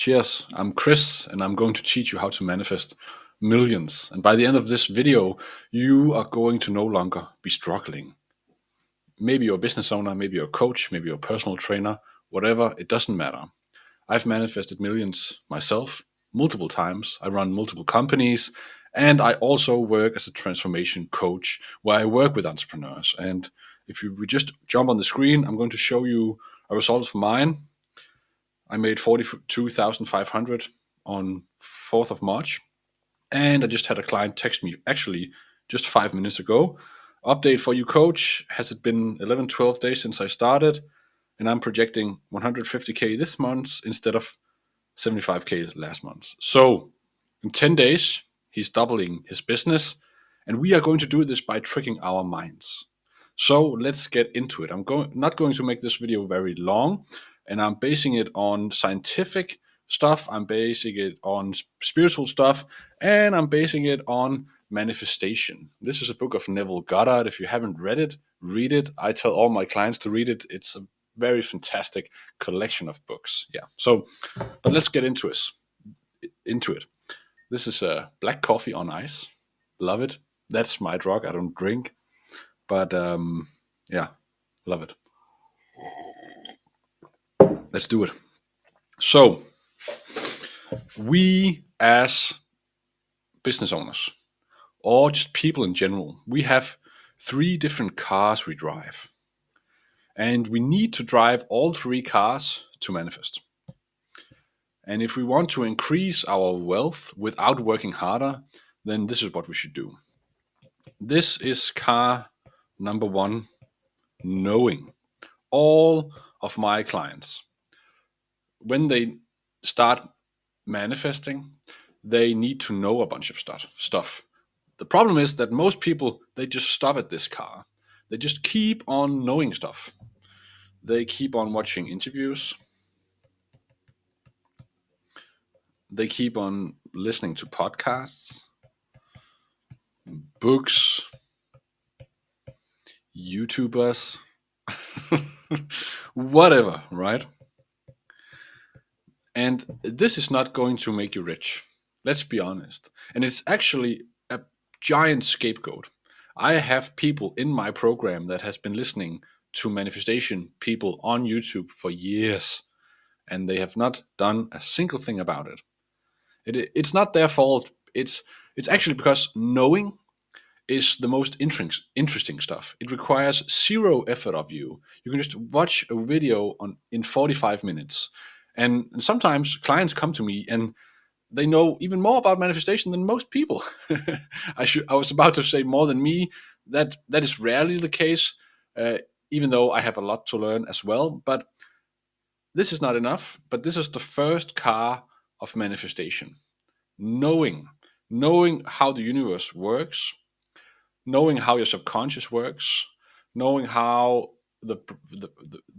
Cheers, I'm Chris, and I'm going to teach you how to manifest millions. And by the end of this video, you are going to no longer be struggling. Maybe you're a business owner, maybe you're a coach, maybe you're a personal trainer, whatever, it doesn't matter. I've manifested millions myself multiple times. I run multiple companies, and I also work as a transformation coach where I work with entrepreneurs. And if we just jump on the screen, I'm going to show you a result of mine. I made 42,500 on 4th of March. And I just had a client text me actually just 5 minutes ago. Update for you, coach. Has it been 11, 12 days since I started? And I'm projecting 150K this month instead of 75K last month. So in 10 days, he's doubling his business. And we are going to do this by tricking our minds. So let's get into it. I'm not going to make this video very long, and I'm basing it on scientific stuff, I'm basing it on spiritual stuff, and I'm basing it on manifestation. This is a book of Neville Goddard. If you haven't read it, read it. I tell all my clients to read it. It's a very fantastic collection of books. Yeah. So, but let's get into it. This is a black coffee on ice. Love it. That's my drug. I don't drink. But yeah, love it. Let's do it. So, we as business owners, or just people in general, we have 3 different cars we drive. And we need to drive all 3 cars to manifest. And if we want to increase our wealth without working harder, then this is what we should do. This is car number 1, knowing. All of my clients, when they start manifesting, they need to know a bunch of stuff. The problem is that most people, they just stop at this car. They just keep on knowing stuff. They keep on watching interviews. They keep on listening to podcasts, books, YouTubers, whatever, right? And this is not going to make you rich. Let's be honest. And it's actually a giant scapegoat. I have people in my program that has been listening to manifestation people on YouTube for years, and they have not done a single thing about it. It's not their fault. It's actually because knowing is the most interesting stuff. It requires 0 effort of you. You can just watch a video in 45 minutes. And sometimes clients come to me and they know even more about manifestation than most people. I was about to say more than me. That is rarely the case, even though I have a lot to learn as well. But this is not enough. But this is the first car of manifestation. Knowing how the universe works, knowing how your subconscious works, knowing how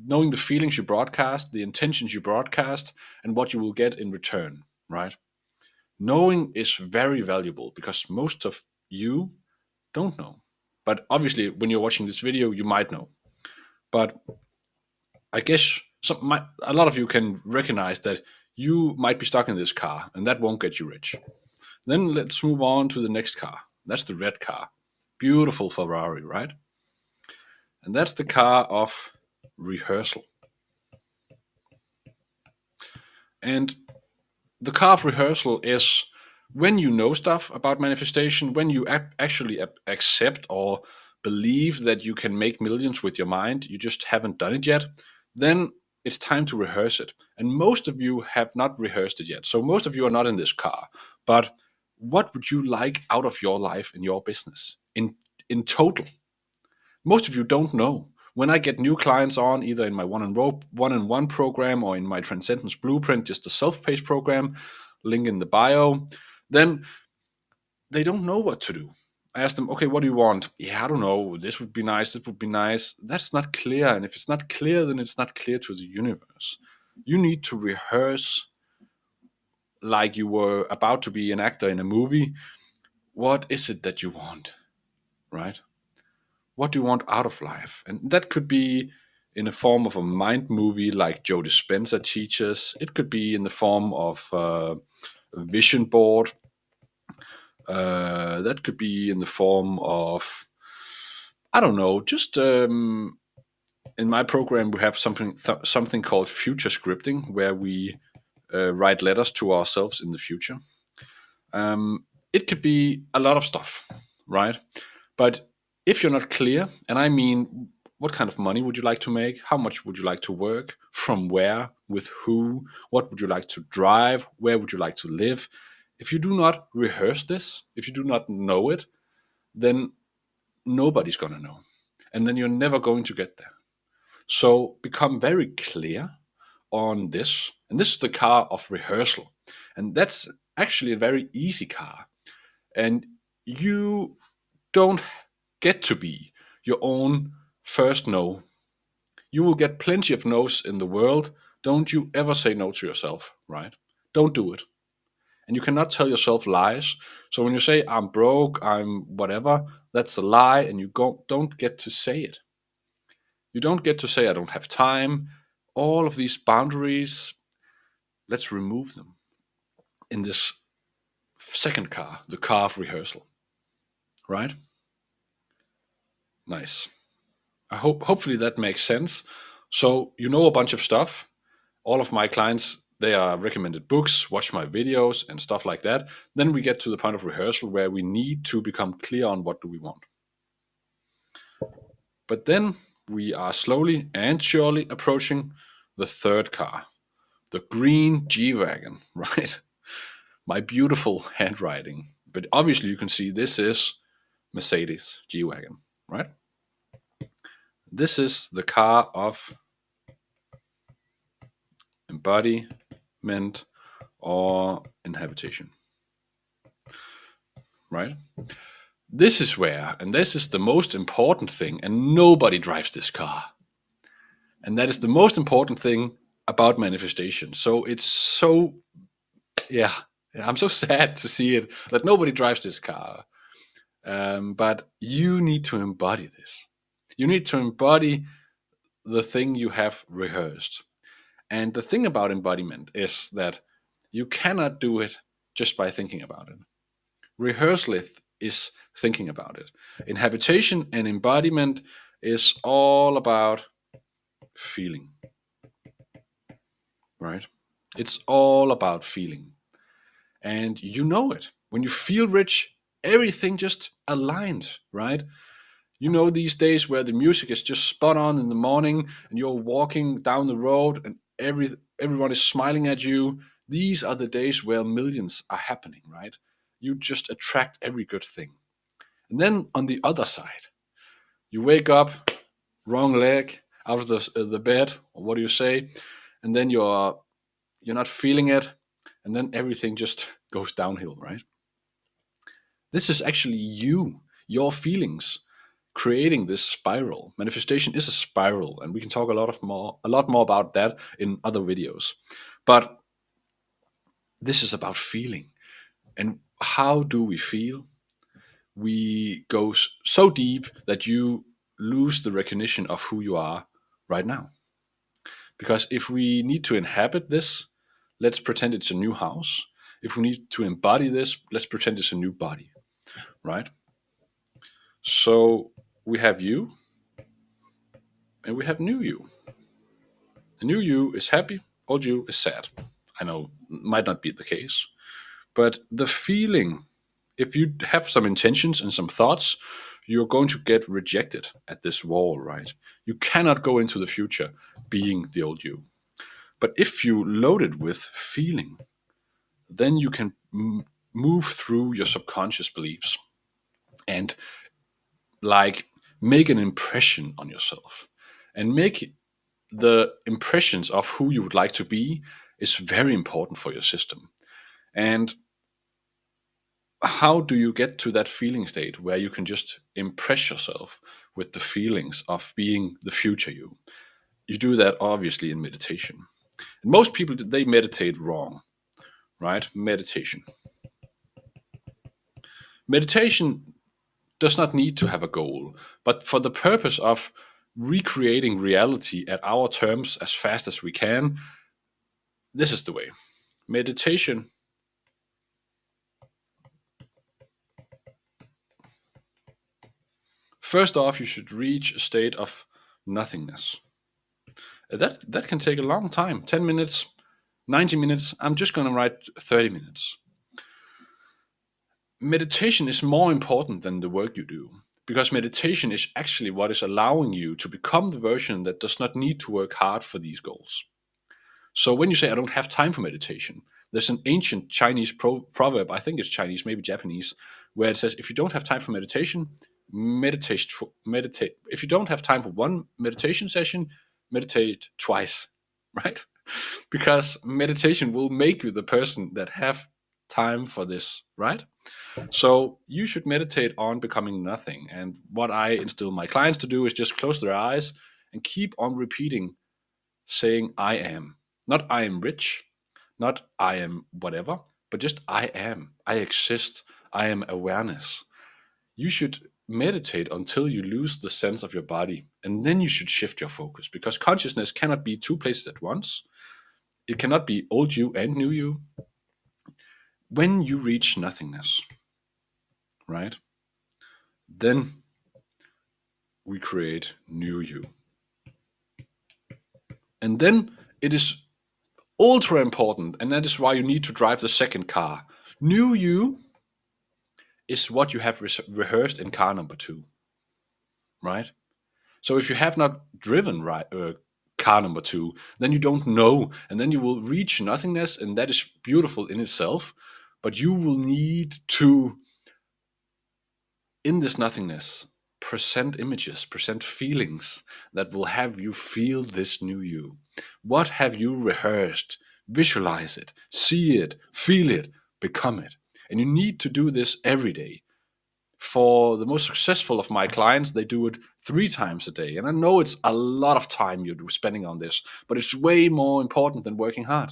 knowing the feelings you broadcast, the intentions you broadcast, and what you will get in return, right? Knowing is very valuable because most of you don't know. But obviously, when you're watching this video, you might know. But I guess a lot of you can recognize that you might be stuck in this car, and that won't get you rich. Then let's move on to the next car. That's the red car. Beautiful Ferrari, right? And that's the car of rehearsal. And the car of rehearsal is when you know stuff about manifestation, when you actually accept or believe that you can make millions with your mind, you just haven't done it yet, then it's time to rehearse it. And most of you have not rehearsed it yet. So most of you are not in this car. But what would you like out of your life and your business in total? Most of you don't know. When I get new clients on, either in my one-on-one program or in my Transcendence Blueprint, just a self-paced program, link in the bio, then they don't know what to do. I ask them, okay, what do you want? Yeah, I don't know. This would be nice. This would be nice. That's not clear. And if it's not clear, then it's not clear to the universe. You need to rehearse like you were about to be an actor in a movie. What is it that you want, right? What do you want out of life? And that could be in the form of a mind movie like Joe Dispenza teaches. It could be in the form of a vision board. That could be in the form of, I don't know, just in my program we have something called future scripting, where we write letters to ourselves in the future. It could be a lot of stuff, right? But if you're not clear, and I mean, what kind of money would you like to make? How much would you like to work? From where? With who? What would you like to drive? Where would you like to live? If you do not rehearse this, if you do not know it, then nobody's going to know. And then you're never going to get there. So become very clear on this. And this is the car of rehearsal. And that's actually a very easy car. And you don't get to be your own first no. You will get plenty of no's in the world. Don't you ever say no to yourself, right? Don't do it. And you cannot tell yourself lies. So when you say, I'm broke, I'm whatever, that's a lie, and you don't get to say it. You don't get to say, I don't have time. All of these boundaries, let's remove them in this second car, the car of rehearsal, right? Nice. Hopefully that makes sense. So you know a bunch of stuff. All of my clients, they are recommended books, watch my videos and stuff like that. Then we get to the point of rehearsal where we need to become clear on what do we want. But then we are slowly and surely approaching the third car, the green G-Wagon, right? My beautiful handwriting. But obviously you can see this is Mercedes G-Wagon, right? This is the car of embodiment or inhabitation, right? This is where, and this is the most important thing, and nobody drives this car. And that is the most important thing about manifestation. So it's so, yeah, I'm so sad to see it that nobody drives this car. But you need to embody this. You need to embody the thing you have rehearsed. And the thing about embodiment is that you cannot do it just by thinking about it. Rehearsal is thinking about it. Inhabitation and embodiment is all about feeling, right? It's all about feeling. And you know it. When you feel rich, everything just aligns, right? You know these days where the music is just spot on in the morning and you're walking down the road and everyone is smiling at you. These are the days where millions are happening, right? You just attract every good thing. And then on the other side, you wake up, wrong leg, out of the bed, or what do you say? And then you're not feeling it, and then everything just goes downhill, right? This is actually your feelings creating this spiral. Manifestation is a spiral, and we can talk a lot more about that in other videos. But this is about feeling. And how do we feel? We go so deep that you lose the recognition of who you are right now. Because if we need to inhabit this, let's pretend it's a new house. If we need to embody this, let's pretend it's a new body, right? So we have you and we have new you. The new you is happy, old you is sad. I know might not be the case, but the feeling, if you have some intentions and some thoughts, you're going to get rejected at this wall, right? You cannot go into the future being the old you. But if you load it with feeling, then you can move through your subconscious beliefs and like make an impression on yourself and make the impressions of who you would like to be is very important for your system. And how do you get to that feeling state where you can just impress yourself with the feelings of being the future you? You do that obviously in meditation. And most people, they meditate wrong, right? Meditation does not need to have a goal, but for the purpose of recreating reality at our terms as fast as we can. This is the way. Meditation. First off, you should reach a state of nothingness. That can take a long time. 10 minutes, 90 minutes. I'm just going to write 30 minutes. Meditation is more important than the work you do, because meditation is actually what is allowing you to become the version that does not need to work hard for these goals. So when you say, I don't have time for meditation, there's an ancient Chinese proverb, I think it's Chinese, maybe Japanese, where it says, if you don't have time for meditation, meditate. If you don't have time for one meditation session, meditate twice, right? Because meditation will make you the person that have time for this, right? So you should meditate on becoming nothing. And what I instill my clients to do is just close their eyes and keep on repeating, saying, I am. Not I am rich, not I am whatever, but just I am. I exist. I am awareness. You should meditate until you lose the sense of your body. And then you should shift your focus, because consciousness cannot be two places at once. It cannot be old you and new you. When you reach nothingness, right, then we create new you. And then it is ultra important, and that is why you need to drive the second car. New you is what you have rehearsed in car number 2, right? So if you have not driven car number 2, then you don't know, and then you will reach nothingness, and that is beautiful in itself. But you will need to, in this nothingness, present images, present feelings that will have you feel this new you. What have you rehearsed? Visualize it, see it, feel it, become it. And you need to do this every day. For the most successful of my clients, they do it 3 times a day. And I know it's a lot of time you're spending on this, but it's way more important than working hard.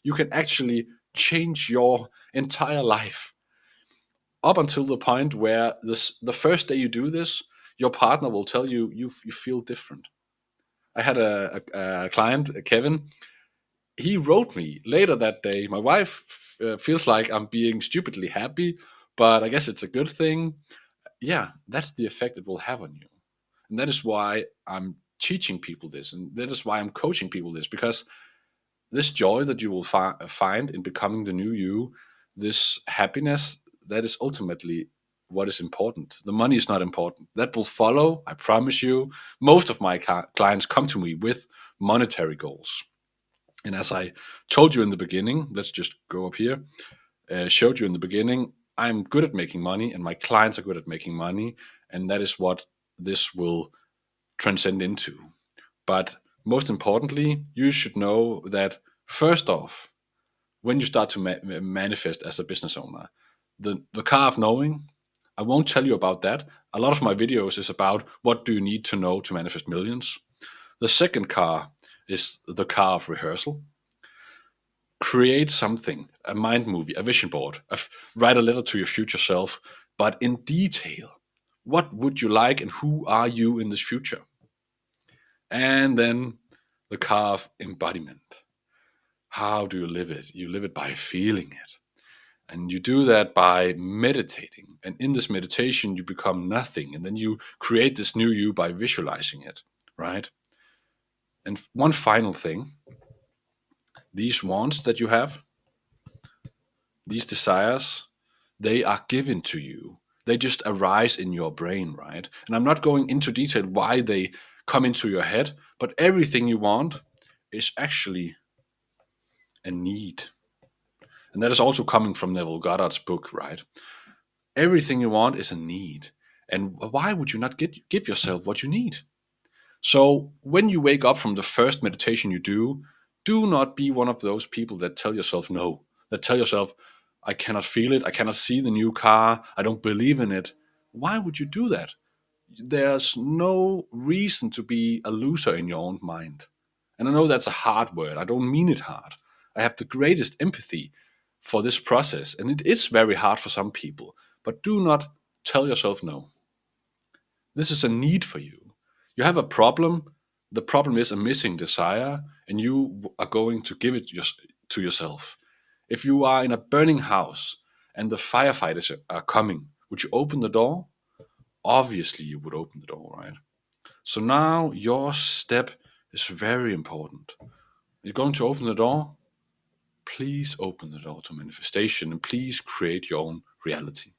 You can actually change your entire life up until the point where the first day you do this, your partner will tell you you feel different. I had a client, Kevin. He wrote me later that day, my wife feels like I'm being stupidly happy, but I guess it's a good thing. Yeah, that's the effect it will have on you. And that is why I'm teaching people this, and that is why I'm coaching people this, because this joy that you will find in becoming the new you, this happiness, that is ultimately what is important. The money is not important. That will follow, I promise you. Most of my clients come to me with monetary goals. And as I told you in the beginning, let's just go up here, showed you in the beginning, I'm good at making money and my clients are good at making money. And that is what this will transcend into. But most importantly, you should know that first off, when you start to manifest as a business owner, the car of knowing, I won't tell you about that. A lot of my videos is about what do you need to know to manifest millions. The second car is the car of rehearsal. Create something, a mind movie, a vision board, write a letter to your future self, but in detail. What would you like and who are you in this future? And then the car of embodiment. How do you live it? You live it by feeling it. And you do that by meditating. And in this meditation, you become nothing. And then you create this new you by visualizing it, right? And one final thing, these wants that you have, these desires, they are given to you. They just arise in your brain, right? And I'm not going into detail why they come into your head, but everything you want is actually a need. And that is also coming from Neville Goddard's book, right? Everything you want is a need. And why would you not give yourself what you need? So when you wake up from the first meditation you do not be one of those people that tell yourself no, that tell yourself, I cannot feel it, I cannot see the new car, I don't believe in it. Why would you do that? There's no reason to be a loser in your own mind. And I know that's a hard word. I don't mean it hard. I have the greatest empathy for this process, and it is very hard for some people. But do not tell yourself no. This is a need for you. You have a problem. The problem is a missing desire, and you are going to give it to yourself. If you are in a burning house and the firefighters are coming, would you open the door? Obviously, you would open the door, right? So now your step is very important. You're going to open the door. Please open the door to manifestation and please create your own reality.